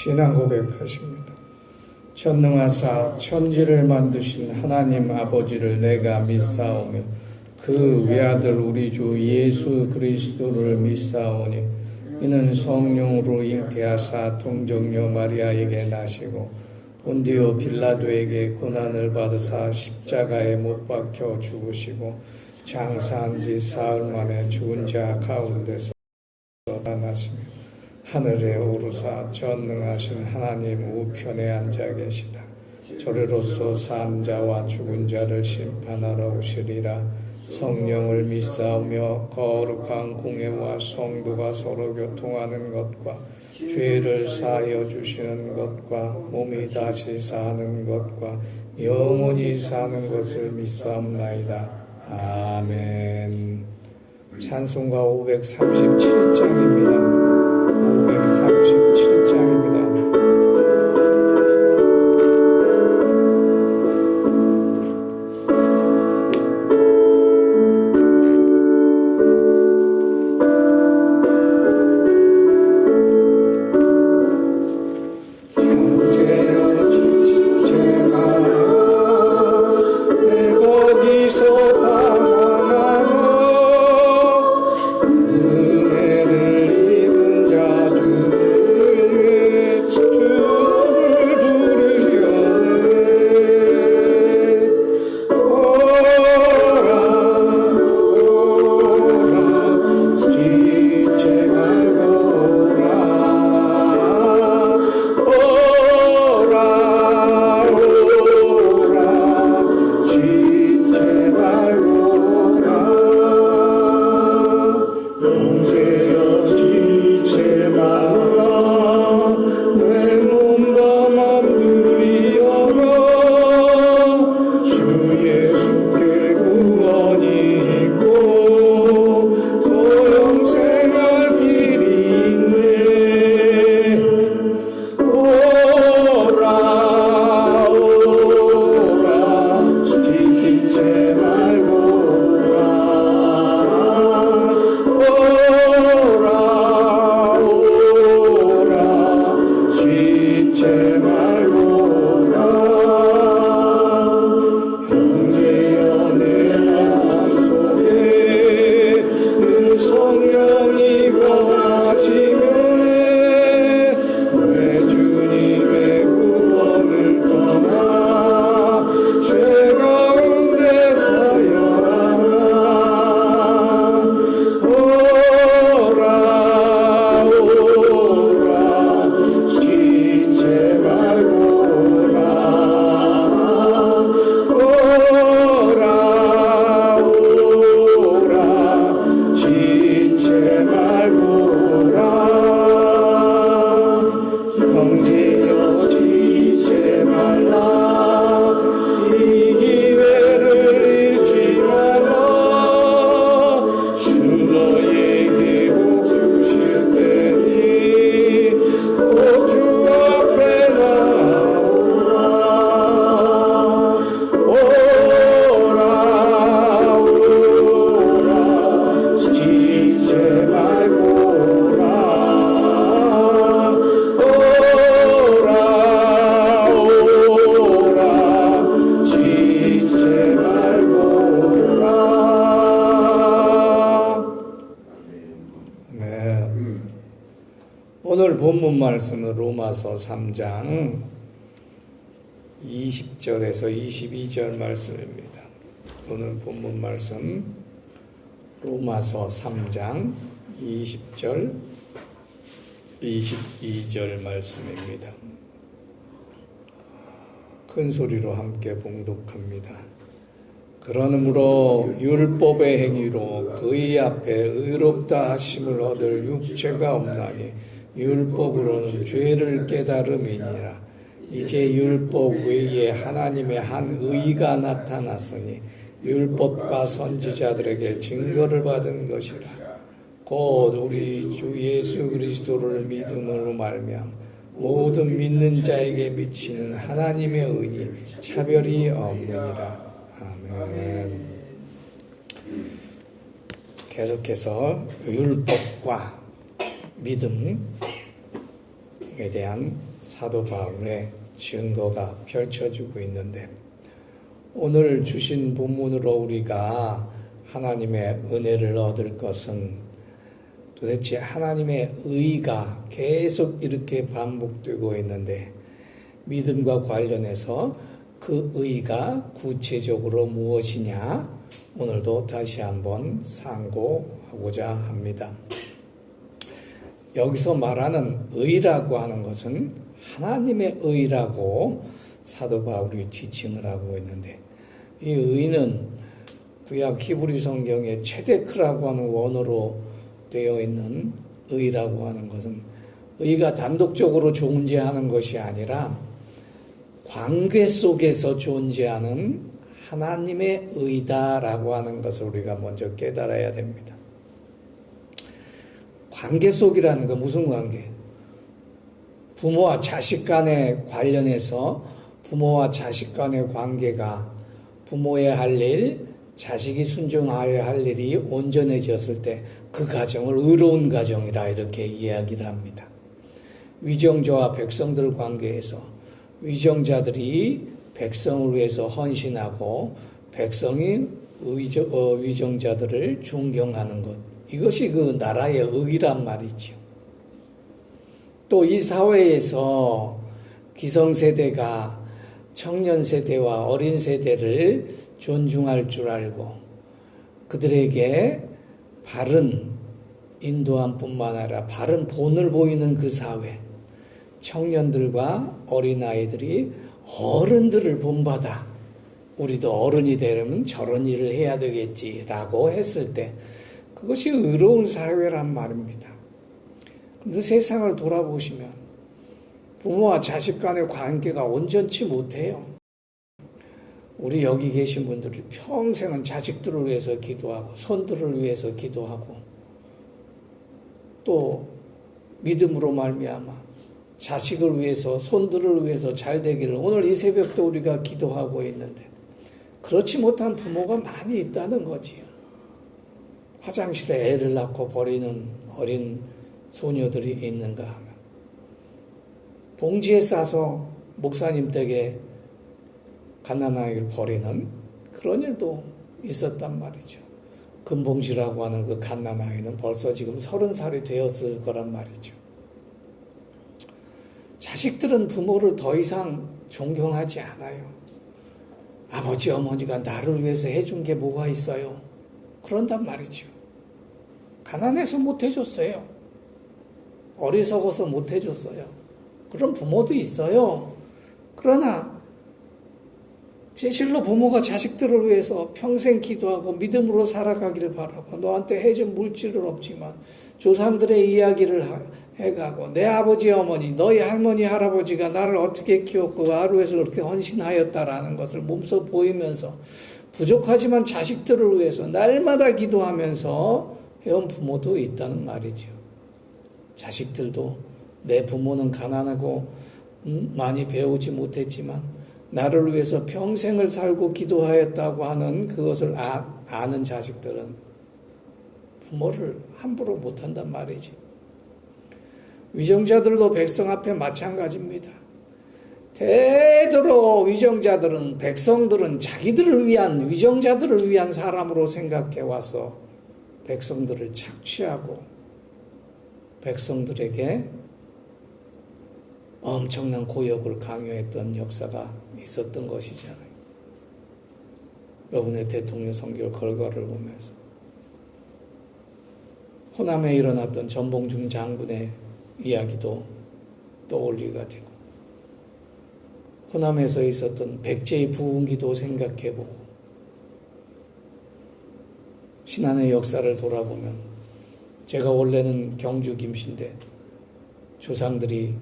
신앙 고백하십니다. 전능하사 천지를 만드신 하나님 아버지를 내가 믿사오며 그 외아들 우리 주 예수 그리스도를 믿사오니 이는 성령으로 잉태하사 동정녀 마리아에게 나시고 본디오 빌라도에게 고난을 받으사 십자가에 못 박혀 죽으시고 장사한 지 사흘 만에 죽은 자 가운데서 나타나시며 하늘에 오르사 전능하신 하나님 우편에 앉아 계시다. 저리로서 산 자와 죽은 자를 심판하러 오시리라. 성령을 믿사오며 거룩한 공회와 성도가 서로 교통하는 것과 죄를 사하여 주시는 것과 몸이 다시 사는 것과 영원히 사는 것을 믿사옵나이다. 아멘. 찬송가 537장입니다. 537장입니다. 오늘 본문 말씀은 로마서 3장 20절에서 22절 말씀입니다. 오늘 본문 말씀 로마서 3장 20절 22절 말씀입니다. 큰 소리로 함께 봉독합니다. 그러므로 율법의 행위로 그의 앞에 의롭다 하심을 얻을 육체가 없나니 율법으로는 죄를 깨달음이니라. 이제 율법 외에 하나님의 한 의가 나타났으니 율법과 선지자들에게 증거를 받은 것이라. 곧 우리 주 예수 그리스도를 믿음으로 말미암아 모든 믿는 자에게 미치는 하나님의 은이 차별이 없느니라. 아멘. 계속해서 율법과 믿음에 대한 사도 바울의 증거가 펼쳐지고 있는데, 오늘 주신 본문으로 우리가 하나님의 은혜를 얻을 것은 도대체 하나님의 의가 계속 이렇게 반복되고 있는데, 믿음과 관련해서 그 의가 구체적으로 무엇이냐, 오늘도 다시 한번 상고하고자 합니다. 여기서 말하는 의라고 하는 것은 하나님의 의라고 사도 바울이 지칭을 하고 있는데, 이 의는 구약 히브리 성경의 체데크라고 하는 원어로 되어 있는 의라고 하는 것은 의가 단독적으로 존재하는 것이 아니라 관계 속에서 존재하는 하나님의 의다라고 하는 것을 우리가 먼저 깨달아야 됩니다. 관계 속이라는 건 무슨 관계? 부모와 자식 간의 관련해서 부모와 자식 간의 관계가 부모의 할 일, 자식이 순종하여야 할 일이 온전해졌을 때 그 가정을 의로운 가정이라 이렇게 이야기를 합니다. 위정자와 백성들 관계에서 위정자들이 백성을 위해서 헌신하고 백성이 위정자들을 존경하는 것, 이것이 그 나라의 의란 말이죠. 또 이 사회에서 기성세대가 청년세대와 어린 세대를 존중할 줄 알고 그들에게 바른 인도함뿐만 아니라 바른 본을 보이는 그 사회, 청년들과 어린아이들이 어른들을 본받아 우리도 어른이 되려면 저런 일을 해야 되겠지라고 했을 때 그것이 의로운 사회란 말입니다. 그런데 세상을 돌아보시면 부모와 자식 간의 관계가 온전치 못해요. 우리 여기 계신 분들이 평생은 자식들을 위해서 기도하고 손들을 위해서 기도하고 또 믿음으로 말미암아 자식을 위해서 손들을 위해서 잘 되기를 오늘 이 새벽도 우리가 기도하고 있는데, 그렇지 못한 부모가 많이 있다는 거지요. 화장실에 애를 낳고 버리는 어린 소녀들이 있는가 하면 봉지에 싸서 목사님 댁에 갓난아이를 버리는 그런 일도 있었단 말이죠. 금봉지라고 하는 그 갓난아이는 벌써 지금 30살이 되었을 거란 말이죠. 자식들은 부모를 더 이상 존경하지 않아요. 아버지, 어머니가 나를 위해서 해준 게 뭐가 있어요? 그런단 말이죠. 가난해서 못 해줬어요. 어리석어서 못 해줬어요. 그런 부모도 있어요. 그러나 진실로 부모가 자식들을 위해서 평생 기도하고 믿음으로 살아가기를 바라고 너한테 해준 물질은 없지만 조상들의 이야기를 해가고 내 아버지 어머니 너희 할머니 할아버지가 나를 어떻게 키웠고 나를 위해서 그렇게 헌신하였다라는 것을 몸소 보이면서 부족하지만 자식들을 위해서 날마다 기도하면서 해온 부모도 있다는 말이죠. 자식들도 내 부모는 가난하고 많이 배우지 못했지만 나를 위해서 평생을 살고 기도하였다고 하는 그것을 아는 자식들은 부모를 함부로 못한단 말이지. 위정자들도 백성 앞에 마찬가지입니다. 되도록 위정자들은 백성들은 자기들을 위한 위정자들을 위한 사람으로 생각해 와서 백성들을 착취하고 백성들에게 엄청난 고역을 강요했던 역사가 있었던 것이잖아요. 이번에 대통령 선거 결과를 보면서 호남에 일어났던 전봉준 장군의 이야기도 떠올리게 되고 호남에서 있었던 백제의 부흥기도 생각해보고 신안의 역사를 돌아보면 제가 원래는 경주 김씨인데 조상들이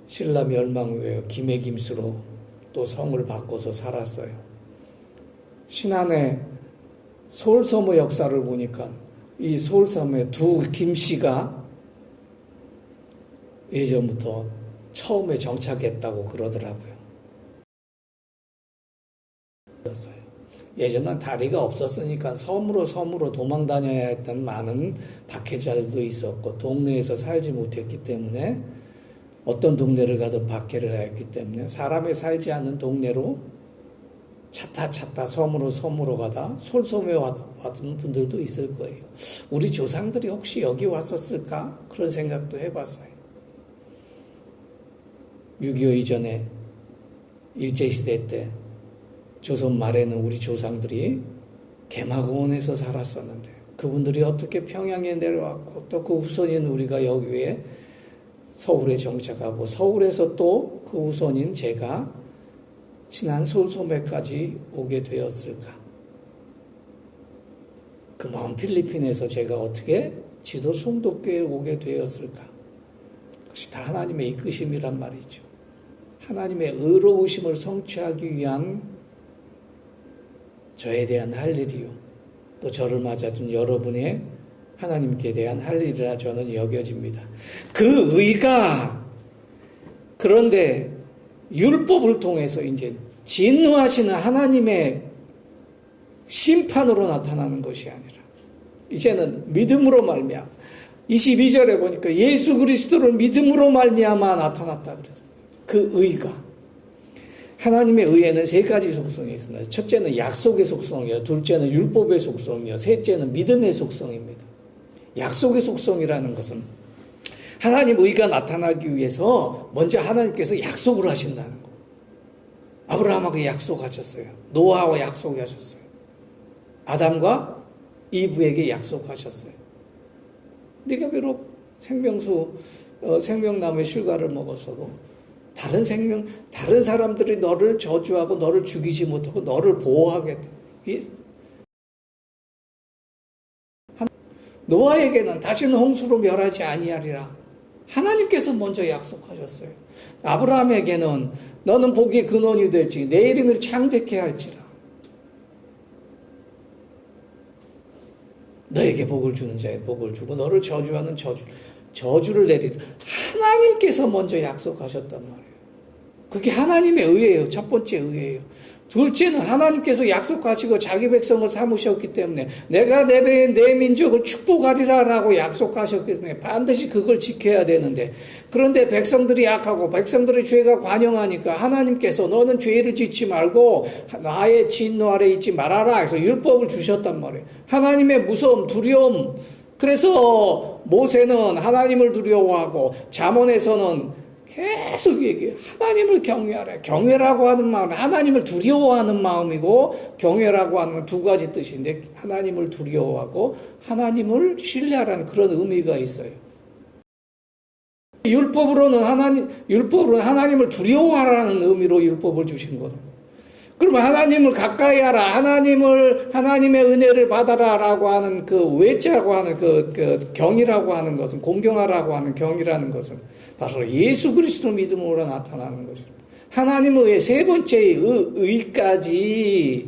신라 멸망 후에 김해김씨로 또 성을 바꿔서 살았어요. 신안의 서울섬의 역사를 보니까 이 서울섬에 두 김씨가 예전부터 처음에 정착했다고 그러더라고요. 예전엔 다리가 없었으니까 섬으로 도망 다녀야 했던 많은 박해자들도 있었고 동네에서 살지 못했기 때문에 어떤 동네를 가든 박해를 하였기 때문에 사람이 살지 않는 동네로 찾다 섬으로 가다 솔섬에 왔던 분들도 있을 거예요. 우리 조상들이 혹시 여기 왔었을까? 그런 생각도 해봤어요. 6.25 이전에 일제시대 때 조선 말에는 우리 조상들이 개마고원에서 살았었는데 그분들이 어떻게 평양에 내려왔고 또 그 후손인 우리가 여기에 서울에 정착하고 서울에서 또 그 후손인 제가 신안 솔소매까지 오게 되었을까? 그 먼 필리핀에서 제가 어떻게 지도 송도교에 오게 되었을까? 그것이 다 하나님의 이끄심이란 말이죠. 하나님의 의로우심을 성취하기 위한 저에 대한 할 일이요. 또 저를 맞아준 여러분의 하나님께 대한 할 일이라 저는 여겨집니다. 그 의가 그런데 율법을 통해서 이제 진노하시는 하나님의 심판으로 나타나는 것이 아니라 이제는 믿음으로 말미암아 22절에 보니까 예수 그리스도를 믿음으로 말미암아 나타났다 그러죠. 그 의가 하나님의 의에는 세 가지 속성이 있습니다. 첫째는 약속의 속성이요, 둘째는 율법의 속성이요, 셋째는 믿음의 속성입니다. 약속의 속성이라는 것은 하나님 의가 나타나기 위해서 먼저 하나님께서 약속을 하신다는 거. 아브라함하고 약속하셨어요. 노아와 약속하셨어요. 아담과 이브에게 약속하셨어요. 네가 비록 생명나무의 실과를 먹었어도 다른 사람들이 너를 저주하고 너를 죽이지 못하고 너를 보호하겠다. 노아에게는 다시는 홍수로 멸하지 아니하리라. 하나님께서 먼저 약속하셨어요. 아브라함에게는 너는 복의 근원이 될지 내 이름을 창대케 할지라. 너에게 복을 주는 자에 복을 주고 너를 저주하는 저주를 내리라. 하나님께서 먼저 약속하셨단 말이에요. 그게 하나님의 의예요. 첫 번째 의예요. 둘째는 하나님께서 약속하시고 자기 백성을 삼으셨기 때문에 내가 내 민족을 축복하리라라고 약속하셨기 때문에 반드시 그걸 지켜야 되는데 그런데 백성들이 약하고 백성들의 죄가 관영하니까 하나님께서 너는 죄를 짓지 말고 나의 진노 아래 있지 말아라 해서 율법을 주셨단 말이에요. 하나님의 무서움, 두려움. 그래서 모세는 하나님을 두려워하고 잠언에서는 계속 얘기해요. 하나님을 경외하라. 경외라고 하는 마음은 하나님을 두려워하는 마음이고 경외라고 하는 두 가지 뜻인데 하나님을 두려워하고 하나님을 신뢰하라는 그런 의미가 있어요. 율법으로는 하나님을 두려워하라는 의미로 율법을 주신 거예요. 그러면 하나님을 가까이 하라. 하나님의 은혜를 받아라라고 하는 그 외자라고 하는 그 경이라고 하는 것은 공경하라고 하는 경이라는 것은 바로 예수 그리스도 믿음으로 나타나는 것입니다. 하나님의 세 번째의 의까지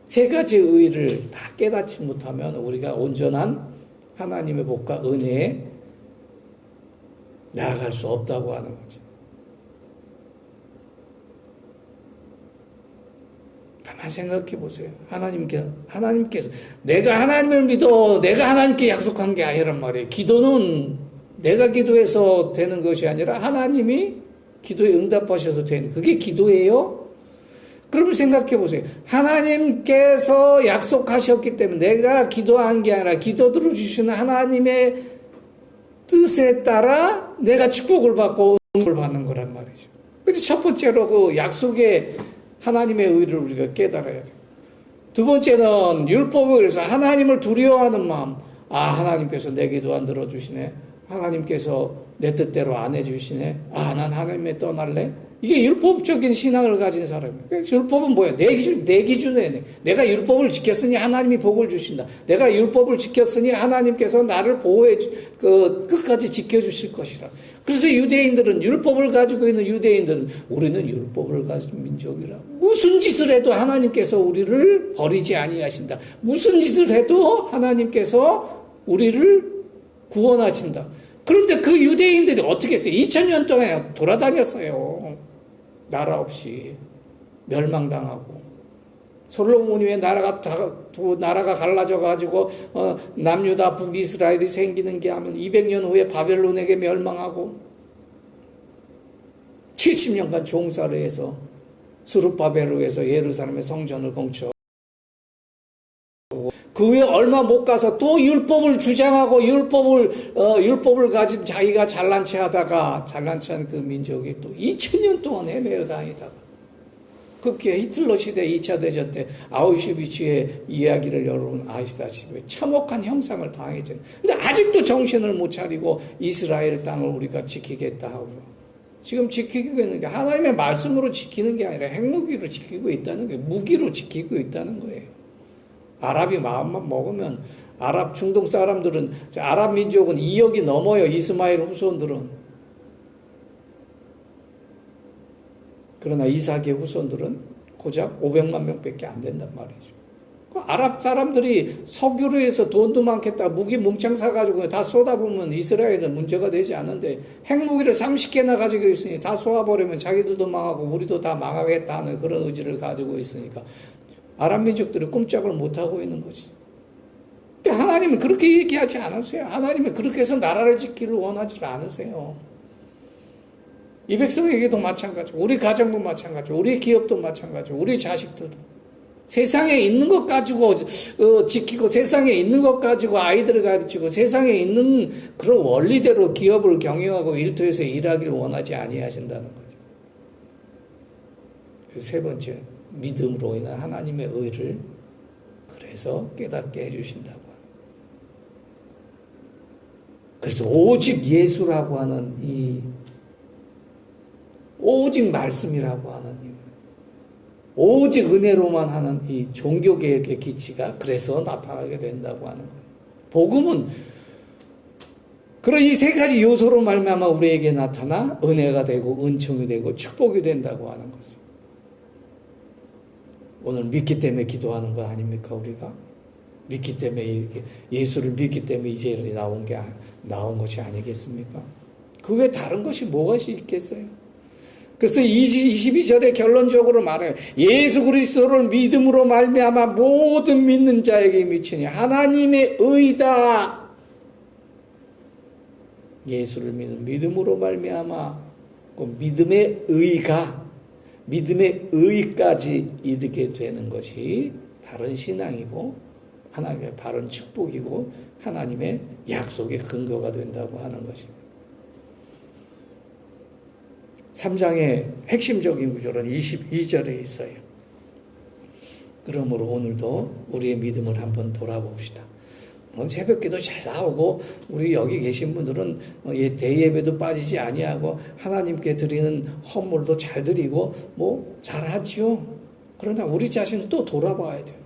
세 가지 의를 다 깨닫지 못하면 우리가 온전한 하나님의 복과 은혜에 나아갈 수 없다고 하는 거죠. 가만 생각해 보세요. 하나님께서 내가 하나님을 믿어 내가 하나님께 약속한 게 아니란 말이에요. 기도는 내가 기도해서 되는 것이 아니라 하나님이 기도에 응답하셔서 되는 그게 기도예요. 그러면 생각해 보세요. 하나님께서 약속하셨기 때문에 내가 기도한 게 아니라 기도 들어주시는 하나님의 뜻에 따라 내가 축복을 받고 응답을 받는 거란 말이죠. 그래서 첫 번째로 그 약속의 하나님의 의를 우리가 깨달아야 돼요. 두 번째는 율법을 그래서 하나님을 두려워하는 마음. 하나님께서 내 기도 안 들어주시네. 하나님께서 내 뜻대로 안 해주시네. 난 하나님에 떠날래. 이게 율법적인 신앙을 가진 사람이에요. 율법은 뭐예요? 내 기준에 내가 율법을 지켰으니 하나님이 복을 주신다. 내가 율법을 지켰으니 하나님께서 나를 보호해 끝까지 지켜주실 것이라. 그래서 율법을 가지고 있는 유대인들은 우리는 율법을 가진 민족이라. 무슨 짓을 해도 하나님께서 우리를 버리지 아니하신다. 무슨 짓을 해도 하나님께서 우리를 구원하신다. 그런데 그 유대인들이 어떻게 했어요? 2000년 동안 돌아다녔어요. 나라 없이 멸망당하고 솔로몬이 왜 나라가 갈라져 가지고 남유다 북이스라엘이 생기는 게 하면 200년 후에 바벨론에게 멸망하고 70년간 종사를 해서 스룹바벨을 해서 예루살렘의 성전을 건축. 그 후에 얼마 못 가서 또 율법을 주장하고 율법을 가진 자기가 잘난 체 하다가 잘난 체한 그 민족이 또 2000년 동안 헤매어 다니다가 급기야 히틀러 시대 2차 대전 때 아우슈비츠의 이야기를 여러분 아시다시피 참혹한 형상을 당했잖아요. 근데 아직도 정신을 못 차리고 이스라엘 땅을 우리가 지키겠다 하고 지금 지키고 있는 게 하나님의 말씀으로 지키는 게 아니라 핵무기로 지키고 있다는 거예요. 무기로 지키고 있다는 거예요. 아랍이 마음만 먹으면 아랍 중동 사람들은 아랍 민족은 2억이 넘어요. 이스마엘 후손들은. 그러나 이삭의 후손들은 고작 500만 명밖에 안 된단 말이죠. 아랍 사람들이 석유로 해서 돈도 많겠다 무기 뭉창 사가지고 다 쏟아보면 이스라엘은 문제가 되지 않는데 핵무기를 30개나 가지고 있으니 다 쏘아버리면 자기들도 망하고 우리도 다 망하겠다 하는 그런 의지를 가지고 있으니까 아랍 민족들이 꼼짝을 못하고 있는 거지. 근데 하나님은 그렇게 얘기하지 않으세요. 하나님은 그렇게 해서 나라를 지키를 원하지 않으세요. 이 백성에게도 마찬가지고 우리 가정도 마찬가지고 우리 기업도 마찬가지고 우리 자식들도 세상에 있는 것 가지고 지키고 세상에 있는 것 가지고 아이들을 가르치고 세상에 있는 그런 원리대로 기업을 경영하고 일터에서 일하기를 원하지 아니하신다는 거죠. 세 번째, 믿음으로 인한 하나님의 의를 그래서 깨닫게 해주신다고. 그래서 오직 예수라고 하는 이 오직 말씀이라고 하는 오직 은혜로만 하는 이 종교개혁의 기치가 그래서 나타나게 된다고 하는 거예요. 복음은 그런 이 세 가지 요소로 말미암아 우리에게 나타나 은혜가 되고 은총이 되고 축복이 된다고 하는 거죠. 오늘 믿기 때문에 기도하는 거 아닙니까 우리가? 믿기 때문에 이렇게 예수를 믿기 때문에 이 자리에 나온 것이 아니겠습니까? 그 외에 다른 것이 무엇이 있겠어요? 그래서 22절에 결론적으로 말해요. 예수 그리스도를 믿음으로 말미암아 모든 믿는 자에게 미치니 하나님의 의다. 예수를 믿는 믿음으로 말미암아 그 믿음의 의까지 이르게 되는 것이 바른 신앙이고 하나님의 바른 축복이고 하나님의 약속의 근거가 된다고 하는 것입니다. 3장의 핵심적인 구절은 22절에 있어요. 그러므로 오늘도 우리의 믿음을 한번 돌아봅시다. 새벽기도 잘 나오고 우리 여기 계신 분들은 대예배도 빠지지 아니하고 하나님께 드리는 헌물도 잘 드리고 잘하지요. 그러나 우리 자신을 또 돌아봐야 돼요.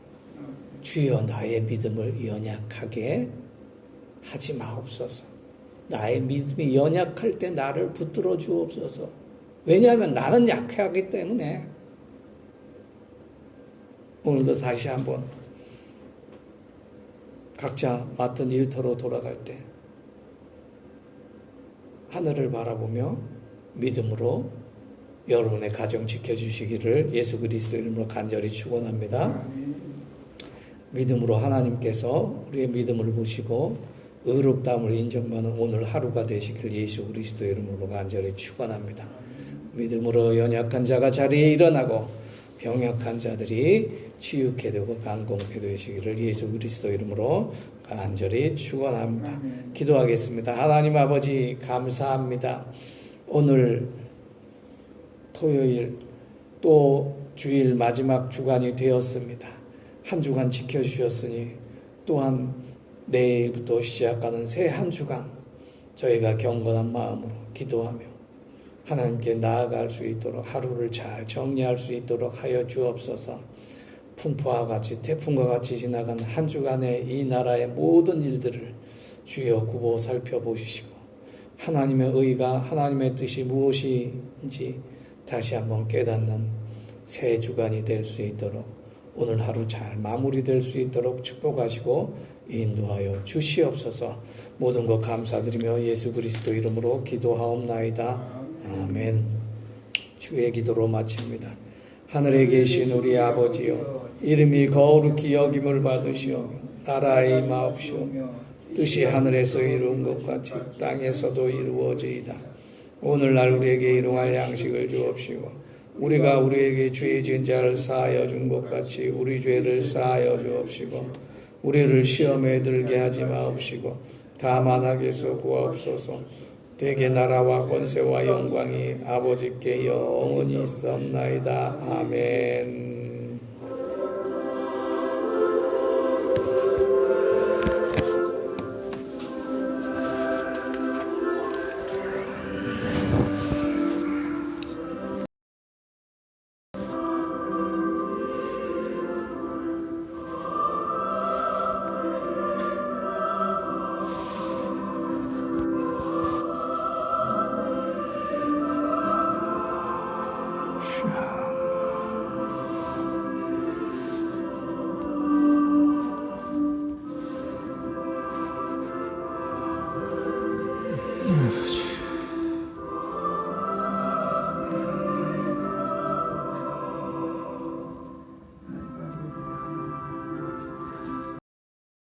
주여 나의 믿음을 연약하게 하지 마옵소서. 나의 믿음이 연약할 때 나를 붙들어 주옵소서. 왜냐하면 나는 약하기 때문에. 오늘도 다시 한번 각자 맡은 일터로 돌아갈 때 하늘을 바라보며 믿음으로 여러분의 가정 지켜주시기를 예수 그리스도 이름으로 간절히 축원합니다. 믿음으로 하나님께서 우리의 믿음을 보시고 의롭다함을 인정받는 오늘 하루가 되시길 예수 그리스도 이름으로 간절히 축원합니다. 믿음으로 연약한 자가 자리에 일어나고 병약한 자들이 치유케 되고 강건케 되시기를 예수 그리스도 이름으로 간절히 축원합니다. 기도하겠습니다. 하나님 아버지 감사합니다. 오늘 토요일 또 주일 마지막 주간이 되었습니다. 한 주간 지켜주셨으니 또한 내일부터 시작하는 새 한 주간 저희가 경건한 마음으로 기도하며 하나님께 나아갈 수 있도록 하루를 잘 정리할 수 있도록 하여 주옵소서. 풍파와 같이 태풍과 같이 지나간 한 주간의 이 나라의 모든 일들을 주여 굽어 살펴보시고 하나님의 의가 하나님의 뜻이 무엇인지 다시 한번 깨닫는 새 주간이 될 수 있도록 오늘 하루 잘 마무리될 수 있도록 축복하시고 인도하여 주시옵소서. 모든 것 감사드리며 예수 그리스도 이름으로 기도하옵나이다. 아멘. 주의 기도로 마칩니다. 하늘에 계신 우리 아버지여, 이름이 거룩히 여김을 받으시오. 나라에 임하옵시오. 뜻이 하늘에서 이룬 것 같이 땅에서도 이루어지이다. 오늘날 우리에게 일용할 양식을 주옵시고 우리가 우리에게 죄 지은 자를 사하여 준 것 같이 우리 죄를 사하여 주옵시고 우리를 시험에 들게 하지 마옵시고 다만 악에서 구하옵소서. 대개 나라와 권세와 영광이 아버지께 영원히 있사옵나이다. 아멘.